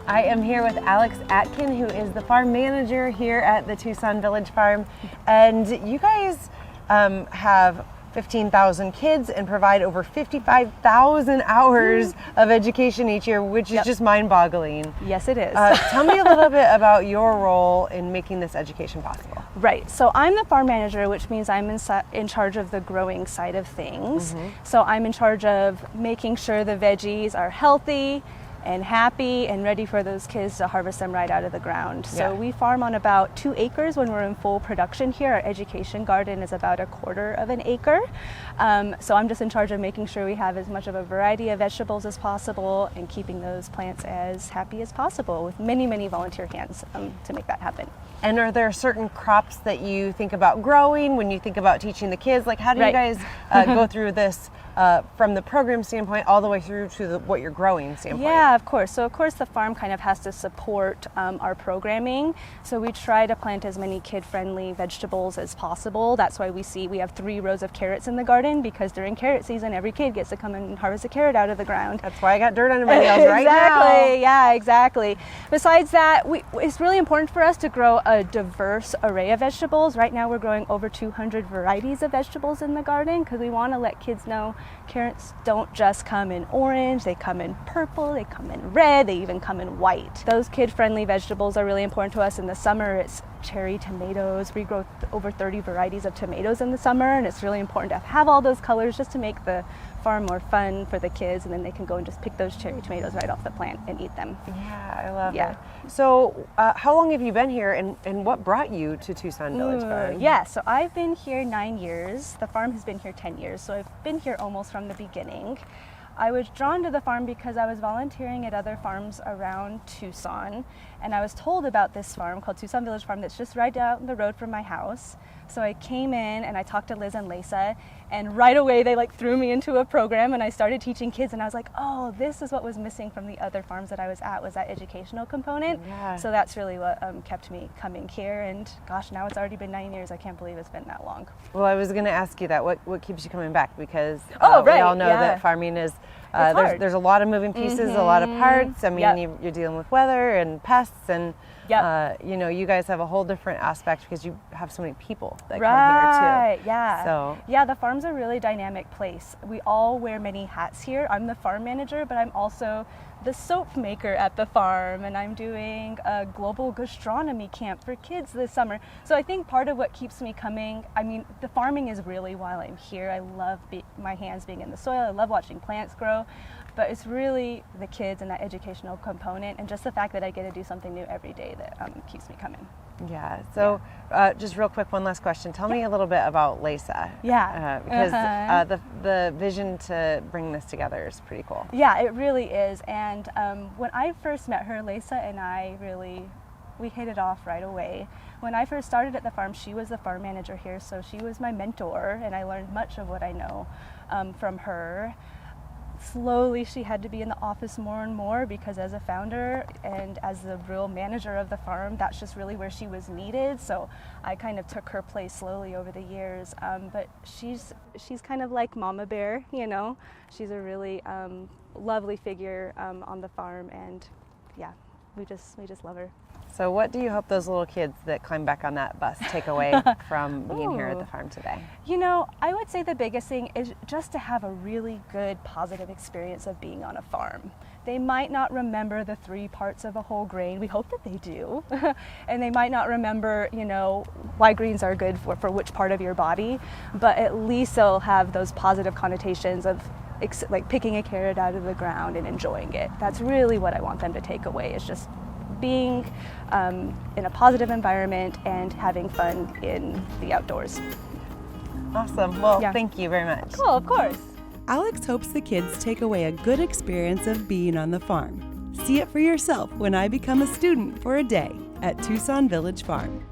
I am here with Alex Atkin, who is the farm manager here at the Tucson Village Farm. And you guys have 15,000 kids and provide over 55,000 hours of education each year, which is just mind-boggling. Yes, it is. Tell me a little bit about your role in making this education possible. Right, so I'm the farm manager, which means I'm in charge of the growing side of things. So I'm in charge of making sure the veggies are healthy and happy and ready for those kids to harvest them right out of the ground. So we farm on about 2 acres when we're in full production here. Our education garden is about 1/4 of an acre. So I'm just in charge of making sure we have as much of a variety of vegetables as possible and keeping those plants as happy as possible with many, many volunteer hands to make that happen. And are there certain crops that you think about growing when you think about teaching the kids? Like, how do you guys go through this from the program standpoint all the way through to what you're growing standpoint? Yeah, of course. So of course the farm kind of has to support our programming. So we try to plant as many kid-friendly vegetables as possible. That's why we have 3 rows of carrots in the garden, because during carrot season, every kid gets to come and harvest a carrot out of the ground. That's why I got dirt under my nails right now. Exactly, yeah, exactly. Besides that, it's really important for us to grow a diverse array of vegetables. Right now we're growing over 200 varieties of vegetables in the garden because we want to let kids know carrots don't just come in orange, they come in purple, they come in red, they even come in white. Those kid-friendly vegetables are really important to us. In the summer, it's cherry tomatoes. We grow over 30 varieties of tomatoes in the summer, and it's really important to have all those colors just to make the farm more fun for the kids, and then they can go and just pick those cherry tomatoes right off the plant and eat them. Yeah, I love it. So how long have you been here, and what brought you to Tucson Village Farm? Yeah, so I've been here 9 years. The farm has been here 10 years, so I've been here almost from the beginning. I was drawn to the farm because I was volunteering at other farms around Tucson, and I was told about this farm called Tucson Village Farm that's just right down the road from my house. So I came in and I talked to Liz and Lisa, and right away they threw me into a program, and I started teaching kids, and I was like, oh, this is what was missing from the other farms that I was at, was that educational component. So that's really what kept me coming here, and gosh, now it's already been 9 years. I can't believe it's been that long. Well, I was going to ask you that. What keeps you coming back? Because we all know that farming is there's a lot of moving pieces, a lot of parts. I mean, you're dealing with weather and pests, and you guys have a whole different aspect because you have so many people that come here too. Yeah, the farm's a really dynamic place. We all wear many hats here. I'm the farm manager, but I'm also the soap maker at the farm, and I'm doing a global gastronomy camp for kids this summer. So I think part of what keeps me coming, I mean, the farming is really why I'm here. I love my hands being in the soil. I love watching plants grow, but it's really the kids and that educational component, and just the fact that I get to do something new every day that keeps me coming. Yeah, so just real quick, one last question. Tell me a little bit about Lisa. Because the vision to bring this together is pretty cool. Yeah, it really is. And when I first met her, Lisa and I we hit it off right away. When I first started at the farm, she was the farm manager here, so she was my mentor, and I learned much of what I know from her. Slowly she had to be in the office more and more, because as a founder and as the real manager of the farm, that's just really where she was needed. So I kind of took her place slowly over the years. But she's kind of like Mama Bear, you know. She's a really lovely figure on the farm, and yeah, we just love her. So what do you hope those little kids that climb back on that bus take away from being here at the farm today? You know, I would say the biggest thing is just to have a really good, positive experience of being on a farm. They might not remember the 3 parts of a whole grain. We hope that they do. And they might not remember, why greens are good for which part of your body, but at least they'll have those positive connotations of like picking a carrot out of the ground and enjoying it. That's really what I want them to take away, is just being in a positive environment and having fun in the outdoors. Awesome. Well, thank you very much. Cool, of course. Alex hopes the kids take away a good experience of being on the farm. See it for yourself when I become a student for a day at Tucson Village Farm.